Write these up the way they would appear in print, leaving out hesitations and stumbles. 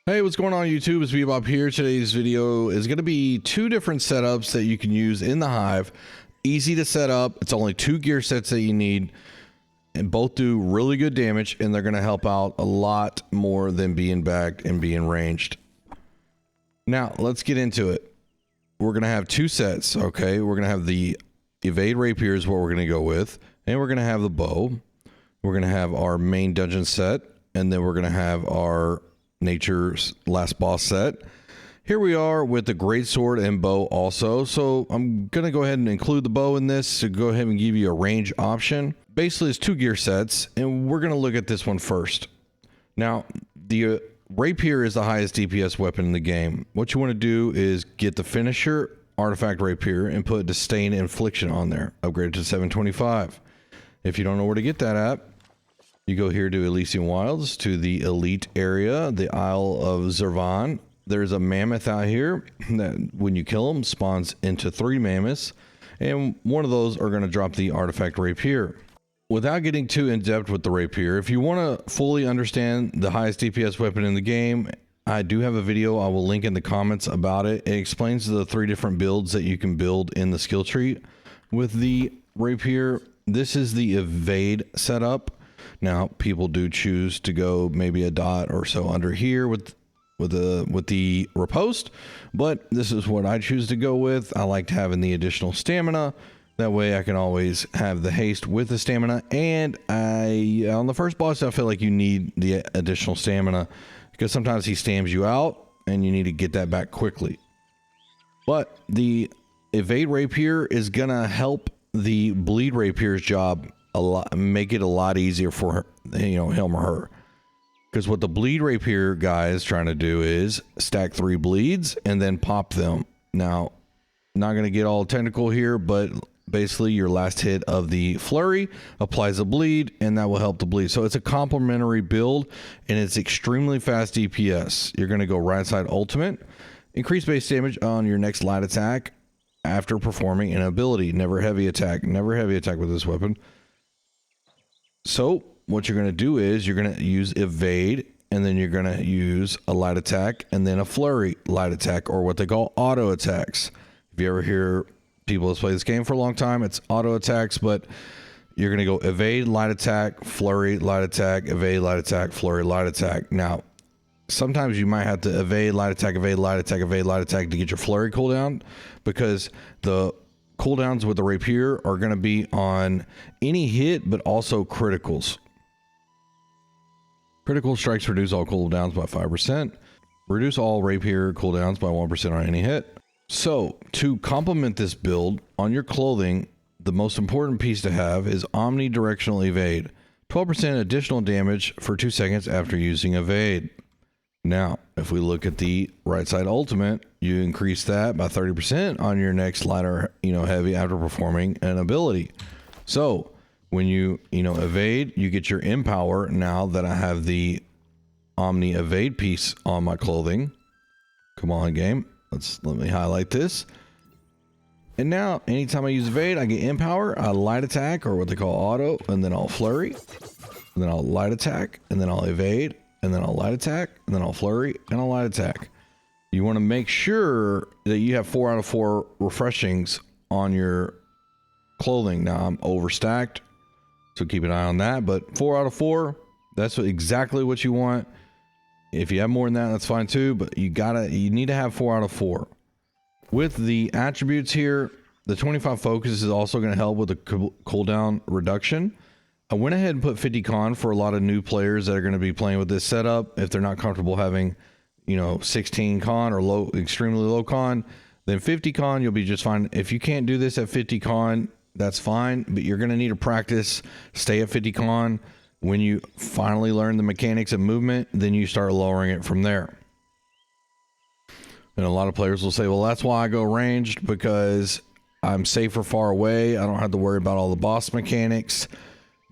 Hey, what's going on YouTube? It's Bebop here. Today's video is going to be two different setups that you can use in the Hive. Easy to set up. It's only two gear sets that you need, and both do really good damage, and they're going to help out a lot more than being bagged and being ranged. Now, let's get into it. We're going to have two sets, okay? We're going to have the Evade Rapier is what we're going to go with, and we're going to have the bow. We're going to have our main dungeon set, and then we're going to have our Nature's last boss set. Here we are with the greatsword and bow also, so I'm gonna go ahead and include the bow in this to go ahead and give you a range option. Basically it's two gear sets, and we're gonna look at this one first. Now the rapier is the highest DPS weapon in the game. What you want to do is get the finisher artifact rapier and put disdain infliction on there, upgrade it to 725. If you don't know where to get that at, you go here to Elysian Wilds, to the elite area, the Isle of Zervan. There's a mammoth out here that when you kill him spawns into 3 mammoths, and one of those are going to drop the artifact rapier. Without getting too in depth with the rapier, if you want to fully understand the highest DPS weapon in the game, I do have a video I will link in the comments about it. It explains the 3 different builds that you can build in the skill tree with the rapier. This is the evade setup. Now, people do choose to go maybe a dot or so under here with the riposte, but this is what I choose to go with. I liked having the additional stamina. That way I can always have the haste with the stamina, and on the first boss I feel like you need the additional stamina because sometimes he stams you out and you need to get that back quickly. But the evade rapier is gonna help the bleed rapier's job a lot, make it a lot easier for her, him or her, because what the bleed rapier guy is trying to do is stack 3 bleeds and then pop them. Now, not going to get all technical here, but basically your last hit of the flurry applies a bleed, and that will help the bleed. So it's a complementary build, and it's extremely fast DPS. You're going to go right side ultimate, increase base damage on your next light attack after performing an ability. Never heavy attack with this weapon. So what you're going to do is you're going to use evade, and then you're going to use a light attack and then a flurry light attack, or what they call auto attacks. If you ever hear people that's played this game for a long time, it's auto attacks, but you're going to go evade, light attack, flurry, light attack, evade, light attack, flurry, light attack. Now, sometimes you might have to evade, light attack, evade, light attack, evade, light attack to get your flurry cooldown, because the cooldowns with the rapier are going to be on any hit, but also criticals. Critical strikes reduce all cooldowns by 5%. Reduce all rapier cooldowns by 1% on any hit. So to complement this build on your clothing, the most important piece to have is omnidirectional evade. 12% additional damage for 2 seconds after using evade. Now, if we look at the right side ultimate, you increase that by 30% on your next lighter, heavy after performing an ability. So when you, evade, you get your empower. Now that I have the omni evade piece on my clothing, come on game, let me highlight this. And now anytime I use evade, I get empower, I light attack, or what they call auto, and then I'll flurry, and then I'll light attack, and then I'll evade, and then I'll light attack, and then I'll flurry, and I'll light attack. You want to make sure that you have 4 out of 4 refreshings on your clothing. Now I'm overstacked, so keep an eye on that, but 4 out of 4, that's exactly what you want. If you have more than that, that's fine too, but you need to have 4 out of 4. With the attributes here, the 25 focus is also going to help with the cooldown reduction. I went ahead and put 50 con for a lot of new players that are going to be playing with this setup. If they're not comfortable having, 16 con or extremely low con, then 50 con, you'll be just fine. If you can't do this at 50 con, that's fine, but you're going to need to practice, stay at 50 con. When you finally learn the mechanics of movement, then you start lowering it from there. And a lot of players will say, well, that's why I go ranged, because I'm safer far away. I don't have to worry about all the boss mechanics.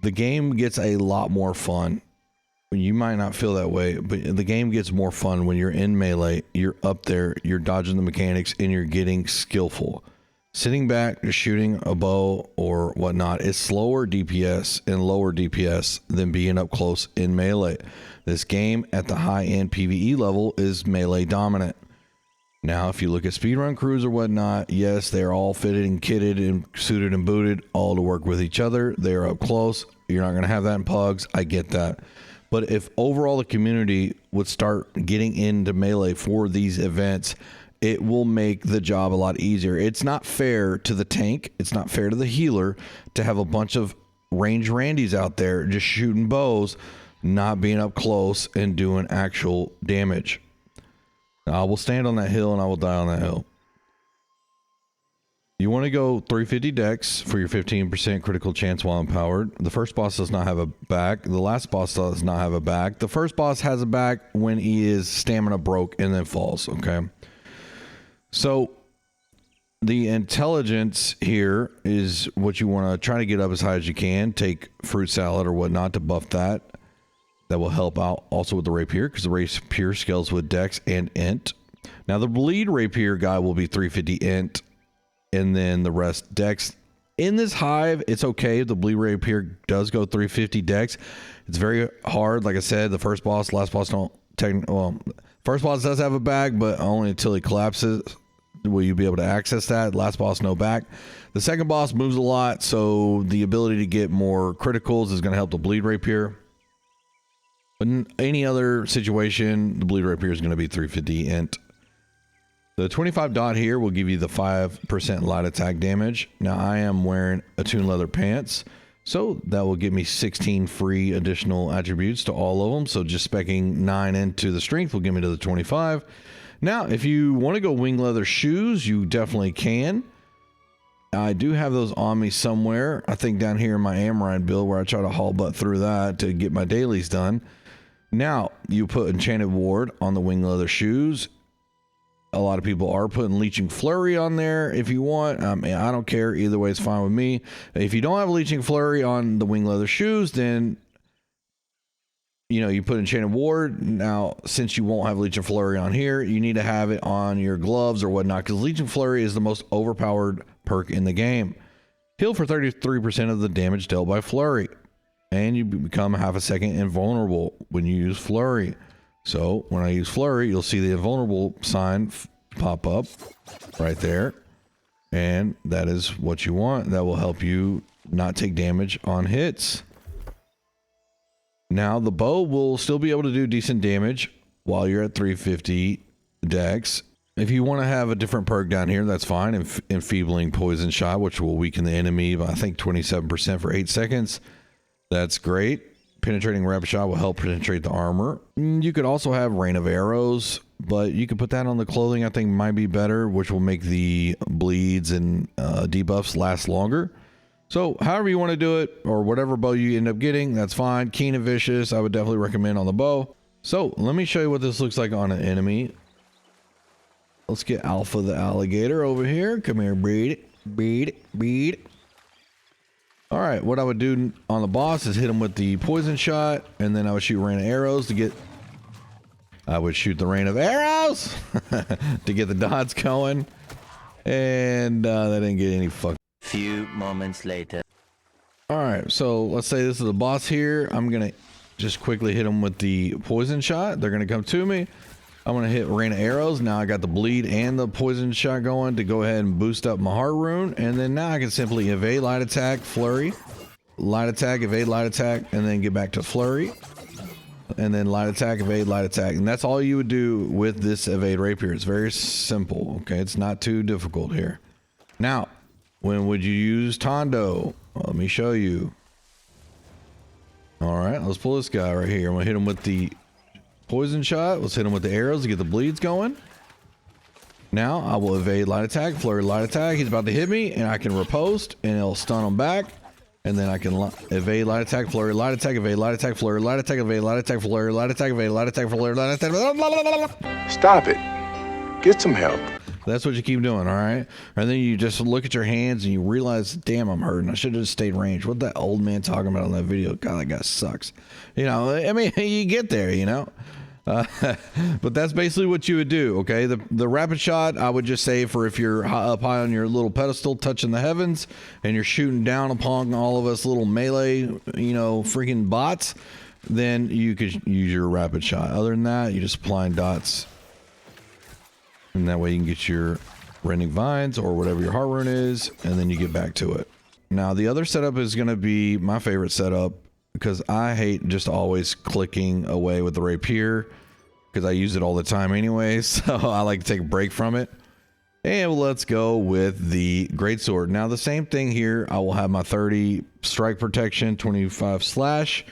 The game gets a lot more fun. You might not feel that way, but the game gets more fun when you're in melee. You're up there, you're dodging the mechanics, and you're getting skillful. Sitting back, just shooting a bow or whatnot is slower DPS and lower DPS than being up close in melee. This game at the high-end PvE level is melee dominant. Now, if you look at speedrun crews or whatnot, yes, they're all fitted and kitted and suited and booted, all to work with each other. They're up close. You're not going to have that in pugs. I get that. But if overall the community would start getting into melee for these events, it will make the job a lot easier. It's not fair to the tank. It's not fair to the healer to have a bunch of range Randys out there just shooting bows, not being up close and doing actual damage. I will stand on that hill and I will die on that hill. You want to go 350 dex for your 15% critical chance while empowered. The first boss does not have a back. The last boss does not have a back. The first boss has a back when he is stamina broke and then falls, okay? So the intelligence here is what you want to try to get up as high as you can. Take fruit salad or whatnot to buff that. That will help out also with the rapier, because the rapier scales with dex and int. Now the bleed rapier guy will be 350 int, and then the rest dex. In this hive, it's okay if the bleed rapier does go 350 dex. It's very hard. Like I said, the first boss, last boss don't first boss does have a bag, but only until he collapses will you be able to access that. Last boss, no back. The second boss moves a lot, so the ability to get more criticals is going to help the bleed rapier. But in any other situation, the bleed rapier is going to be 350 int. The 25 dot here will give you the 5% light attack damage. Now I am wearing attuned leather pants, so that will give me 16 free additional attributes to all of them. So just speccing 9 into the strength will get me to the 25. Now, if you want to go wing leather shoes, you definitely can. I do have those on me somewhere. I think down here in my Amrine build, where I try to haul butt through that to get my dailies done. Now, you put Enchanted Ward on the wing leather shoes. A lot of people are putting Leeching Flurry on there if you want. I mean, I don't care. Either way, it's fine with me. If you don't have Leeching Flurry on the wing leather shoes, then you put Enchanted Ward. Now, since you won't have Leeching Flurry on here, you need to have it on your gloves or whatnot, because Leeching Flurry is the most overpowered perk in the game. Heal for 33% of the damage dealt by Flurry. And you become half a second invulnerable when you use Flurry. So when I use Flurry, you'll see the invulnerable sign pop up right there. And that is what you want. That will help you not take damage on hits. Now the bow will still be able to do decent damage while you're at 350 dex. If you want to have a different perk down here, that's fine. Enfeebling Poison Shot, which will weaken the enemy by I think 27% for 8 seconds. That's great. Penetrating Rapid Shot will help penetrate the armor. You could also have Rain of Arrows, but you could put that on the clothing. I think might be better, which will make the bleeds and debuffs last longer. So however you want to do it, or whatever bow you end up getting, that's fine. Keen and Vicious, I would definitely recommend on the bow. So let me show you what this looks like on an enemy. Let's get Alpha the alligator over here. Come here, breed it, breed it, breed it. All right, what I would do on the boss is hit him with the poison shot, and then I would shoot rain of arrows to get... I would shoot the rain of arrows to get the dots going, and that didn't get any fucking... Few moments later. All right, so let's say this is the boss here. I'm gonna just quickly hit him with the poison shot. They're gonna come to me. I'm gonna hit rain of arrows. Now I got the bleed and the poison shot going to go ahead and boost up my heart rune, and then now I can simply evade light attack, flurry, light attack, evade light attack, and then get back to flurry, and then light attack, evade light attack, and that's all you would do with this evade rapier. It's very simple. Okay, it's not too difficult here. Now, when would you use Tondo? Well, let me show you. All right, let's pull this guy right here. I'm gonna hit him with the poison shot. Let's hit him with the arrows to get the bleeds going. Now I will evade light attack, flurry light attack. He's about to hit me, and I can riposte, and it'll stun him back. And then I can evade light attack, flurry light attack, evade light attack, flurry light attack, evade light attack, flurry light attack, evade light attack, flurry light attack. Stop it. Get some help. That's what you keep doing, all right? And then you just look at your hands and you realize, damn, I'm hurting. I should have just stayed range. What that old man talking about on that video? God, that guy sucks. I mean, you get there, But that's basically what you would do. Okay, the rapid shot I would just say for if you're up high on your little pedestal touching the heavens and you're shooting down upon all of us little melee, you know, freaking bots, then you could use your rapid shot. Other than that, you're just applying dots, and that way you can get your rending vines or whatever your heart rune is, and then you get back to it. Now the other setup is going to be my favorite setup, because I hate just always clicking away with the rapier, because I use it all the time anyway, so I like to take a break from it. And let's go with the greatsword. Now the same thing here. I will have my 30 strike protection, 25 slash,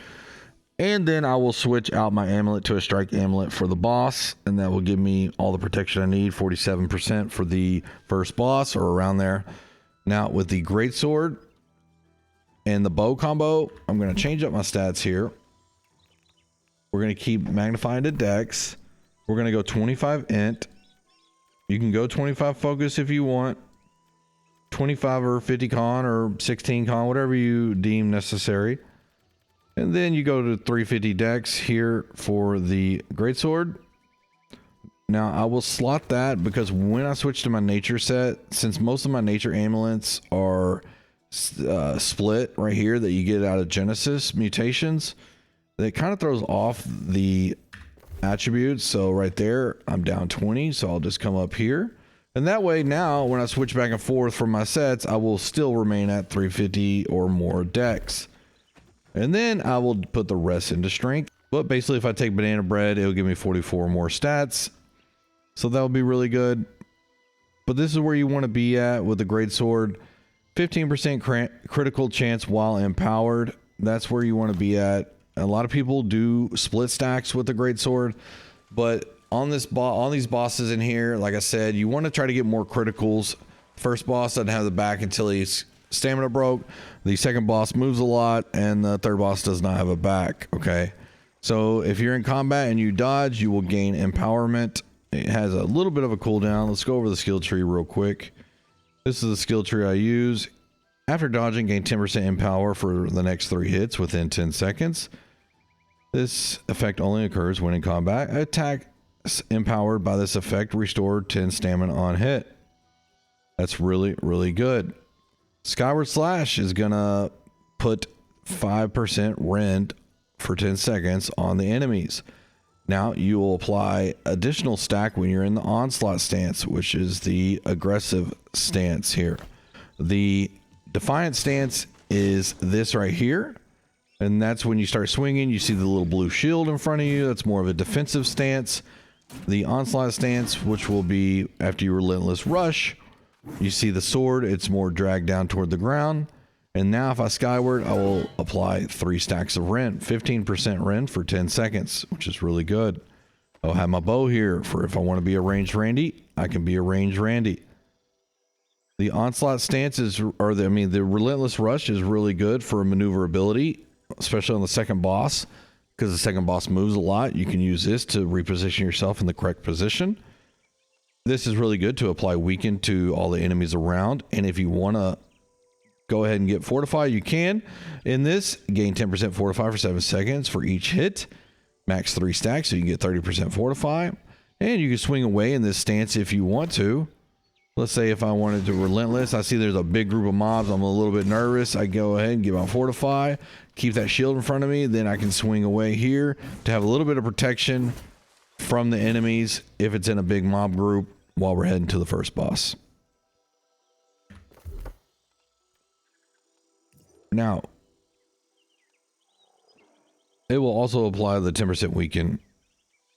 and then I will switch out my amulet to a strike amulet for the boss, and that will give me all the protection I need, 47% for the first boss or around there. Now with the greatsword and the bow combo, I'm going to change up my stats here. We're going to keep magnifying to dex. We're going to go 25 int. You can go 25 focus if you want. 25 or 50 con or 16 con, whatever you deem necessary. And then you go to 350 dex here for the greatsword. Now I will slot that because when I switch to my nature set, since most of my nature amulets are split right here that you get out of Genesis mutations, that kind of throws off the attributes. So right there I'm down 20, so I'll just come up here, and that way now when I switch back and forth from my sets, I will still remain at 350 or more dex, and then I will put the rest into strength. But basically if I take banana bread, it'll give me 44 more stats, so that would be really good. But this is where you want to be at with the greatsword. 15% critical chance while empowered. That's where you want to be at. A lot of people do split stacks with the greatsword, but on these bosses in here, like I said, you want to try to get more criticals. First boss doesn't have the back until he's stamina broke. The second boss moves a lot, and the third boss does not have a back. Okay, so if you're in combat and you dodge, you will gain empowerment. It has a little bit of a cooldown. Let's go over the skill tree real quick. This is the skill tree I use. After dodging, gain 10% empower for the next 3 hits within 10 seconds. This effect only occurs when in combat. Attacks empowered by this effect restore 10 stamina on hit. That's really, really good. Skyward Slash is gonna put 5% rend for 10 seconds on the enemies. Now you will apply additional stack when you're in the onslaught stance, which is the aggressive stance here. The defiant stance is this right here, and that's when you start swinging. You see the little blue shield in front of you. That's more of a defensive stance. The onslaught stance, which will be after your relentless rush, you see the sword, it's more dragged down toward the ground. And now if I skyward, I will apply 3 stacks of rend, 15% rend for 10 seconds, which is really good. I'll have my bow here for if I want to be a ranged Randy, I can be a ranged Randy. The onslaught stance is, the relentless rush is really good for maneuverability, especially on the second boss, because the second boss moves a lot. You can use this to reposition yourself in the correct position. This is really good to apply weaken to all the enemies around, and if you want to go ahead and get fortify, you can. In this, gain 10% fortify for 7 seconds for each hit, max 3 stacks, so you can get 30% fortify, and you can swing away in this stance if you want to. Let's say if I wanted to relentless, I see there's a big group of mobs, I'm a little bit nervous, I go ahead and give out fortify, keep that shield in front of me, then I can swing away here to have a little bit of protection from the enemies if it's in a big mob group while we're heading to the first boss. Now, it will also apply the 10% weaken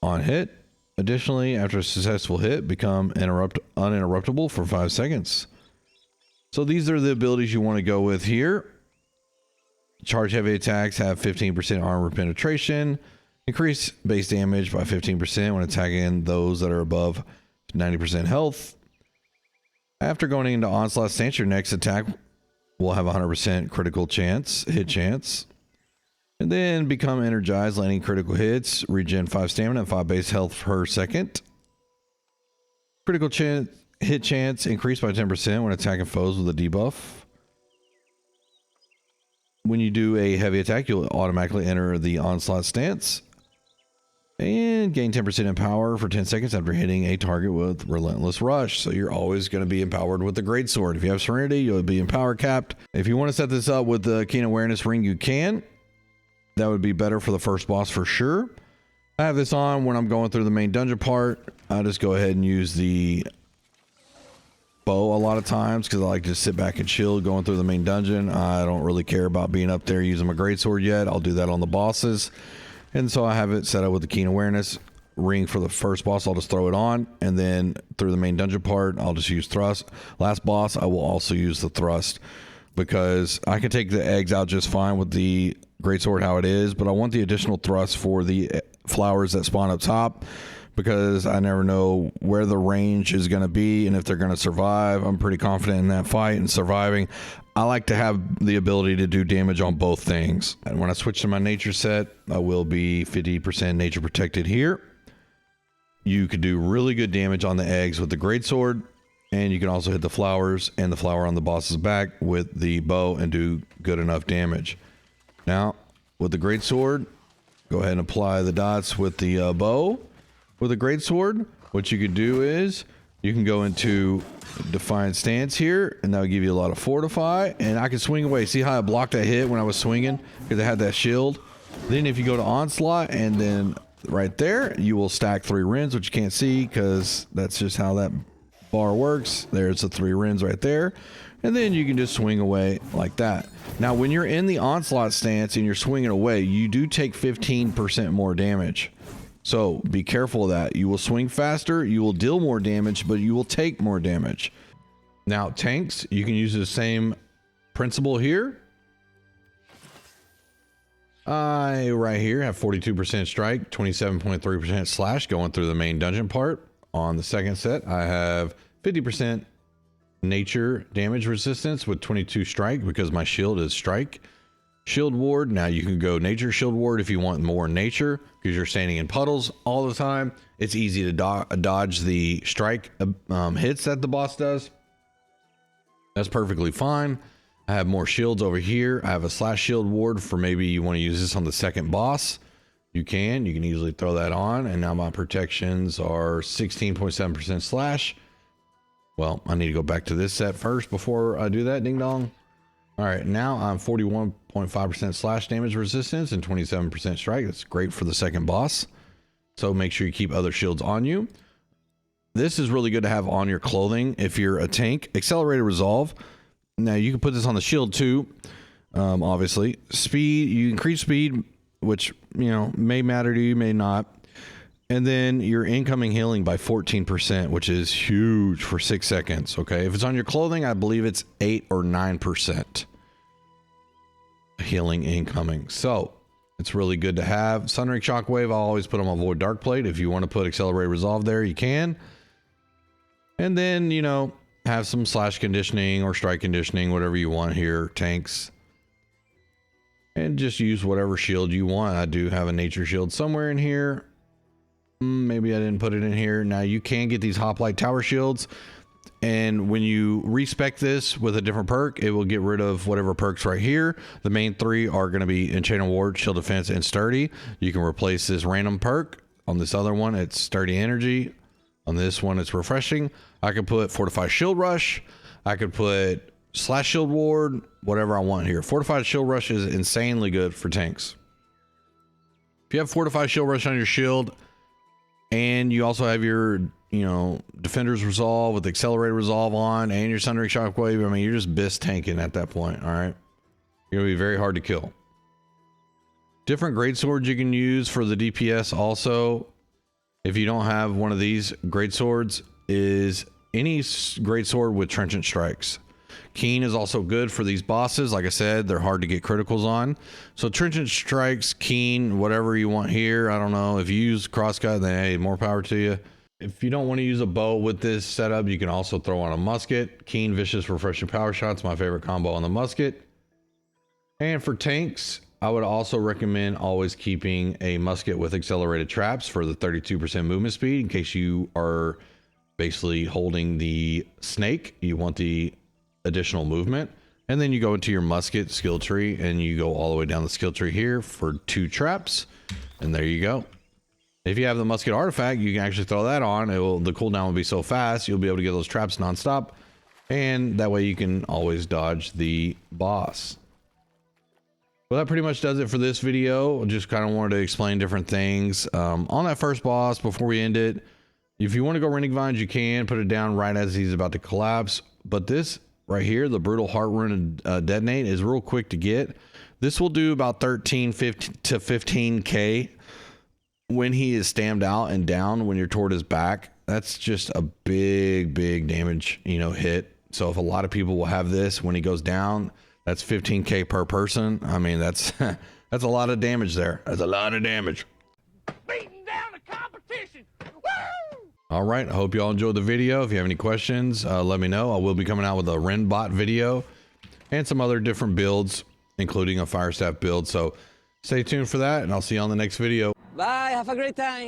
on hit. Additionally, after a successful hit, become uninterruptible for 5 seconds. So these are the abilities you want to go with here. Charge heavy attacks have 15% armor penetration. Increase base damage by 15% when attacking those that are above 90% health. After going into onslaught stance, your next attack will have 100% critical chance, hit chance. And then become energized, landing critical hits, regen 5 stamina and 5 base health per second. Critical hit chance increased by 10% when attacking foes with a debuff. When you do a heavy attack, you'll automatically enter the onslaught stance. And gain 10% in power for 10 seconds after hitting a target with Relentless Rush. So you're always going to be empowered with the Greatsword. If you have Serenity, you'll be empower capped. If you want to set this up with the Keen Awareness Ring, you can. That would be better for the first boss for sure. I have this on when I'm going through the main dungeon part. I just go ahead and use the bow a lot of times because I like to sit back and chill going through the main dungeon. I don't really care about being up there using my Greatsword yet. I'll do that on the bosses. And so I have it set up with the Keen Awareness Ring for the first boss. I'll just throw it on, and then through the main dungeon part, I'll just use thrust. Last boss, I will also use the thrust because I can take the eggs out just fine with the Greatsword how it is, but I want the additional thrust for the flowers that spawn up top because I never know where the range is going to be and if they're going to survive. I'm pretty confident in that fight and surviving. I like to have the ability to do damage on both things. And when I switch to my nature set, I will be 50% nature protected here. You could do really good damage on the eggs with the Greatsword, and you can also hit the flowers and the flower on the boss's back with the bow and do good enough damage. Now, with the Greatsword, go ahead and apply the dots with the bow. With a Greatsword, what you can do is you can go into Defiant Stance here, and that'll give you a lot of Fortify, and I can swing away. See how I blocked that hit when I was swinging because I had that shield? Then if you go to Onslaught, and then right there, you will stack 3 rins, which you can't see because that's just how that bar works. There's the 3 rins right there. And then you can just swing away like that. Now, when you're in the Onslaught stance and you're swinging away, you do take 15% more damage. So be careful of that. You will swing faster, you will deal more damage, but you will take more damage. Now, tanks, you can use the same principle here. I, right here, have 42% strike, 27.3% slash going through the main dungeon part. On the second set, I have 50% nature damage resistance with 22 strike because my shield is strike. Shield ward, now you can go nature shield ward if you want more nature because you're standing in puddles all the time. It's easy to dodge the strike hits that the boss does. That's perfectly fine. I have more shields over here. I have a slash shield ward for maybe you want to use this on the second boss. You can easily throw that on. And now my protections are 16.7% slash. Well, I need to go back to this set first before I do that, ding dong. All right, now I'm 41.5% slash damage resistance and 27% strike. That's great for the second boss. So make sure you keep other shields on you. This is really good to have on your clothing if you're a tank. Accelerated Resolve. Now you can put this on the shield too. Obviously, speed. You increase speed, which may matter to you, may not. And then your incoming healing by 14%, which is huge for 6 seconds. Okay, if it's on your clothing, I believe it's 8 or 9% healing incoming. So it's really good to have. Sunring Shockwave, I'll always put on my Void Dark Plate. If you want to put Accelerated Resolve there, you can. And then, have some slash conditioning or strike conditioning, whatever you want here, tanks. And just use whatever shield you want. I do have a nature shield somewhere in here. Maybe I didn't put it in here. Now you can get these Hoplite Tower shields. And when you respec this with a different perk, it will get rid of whatever perks right here. The main 3 are going to be Enchanted Ward, Shield Defense, and Sturdy. You can replace this random perk. On this other one, it's Sturdy Energy. On this one, it's Refreshing. I could put Fortified Shield Rush. I could put Slash Shield Ward, whatever I want here. Fortified Shield Rush is insanely good for tanks. If you have Fortified Shield Rush on your shield, and you also have your, Defender's Resolve with Accelerated Resolve on, and your Sundering Shockwave, I mean, you're just BIS tanking at that point, all right? You're going to be very hard to kill. Different greatswords you can use for the DPS also. If you don't have one of these greatswords, is any greatsword with Trenchant Strikes. Keen is also good for these bosses. Like I said, they're hard to get criticals on. So Trenchant Strikes, Keen, whatever you want here. I don't know. If you use Crosscut, then hey, more power to you. If you don't want to use a bow with this setup, you can also throw on a musket. Keen, Vicious, Refreshing Power Shots, my favorite combo on the musket. And for tanks, I would also recommend always keeping a musket with accelerated traps for the 32% movement speed in case you are basically holding the snake. You want the additional movement. And then you go into your musket skill tree and you go all the way down the skill tree here for 2 traps. And there you go. If you have the musket artifact, you can actually throw that on. The cooldown will be so fast, you'll be able to get those traps nonstop. And that way you can always dodge the boss. Well, that pretty much does it for this video. Just kind of wanted to explain different things. On that first boss, before we end it, if you want to go Rending Vines, you can put it down right as he's about to collapse. But this right here, the Brutal Heart Rune Detonate, is real quick to get. This will do about 13 15 to 15k when he is stammed out and down when you're toward his back. That's just a big damage, you know, hit. So if a lot of people will have this when he goes down, that's 15k per person. I mean, that's that's a lot of damage there. That's a lot of damage. Beating down the competition. Woo! All right, I hope you all enjoyed the video. If you have any questions, let me know. I will be coming out with a Renbot video and some other different builds, including a Fire Staff build. So stay tuned for that, and I'll see you on the next video. Bye. Have a great time.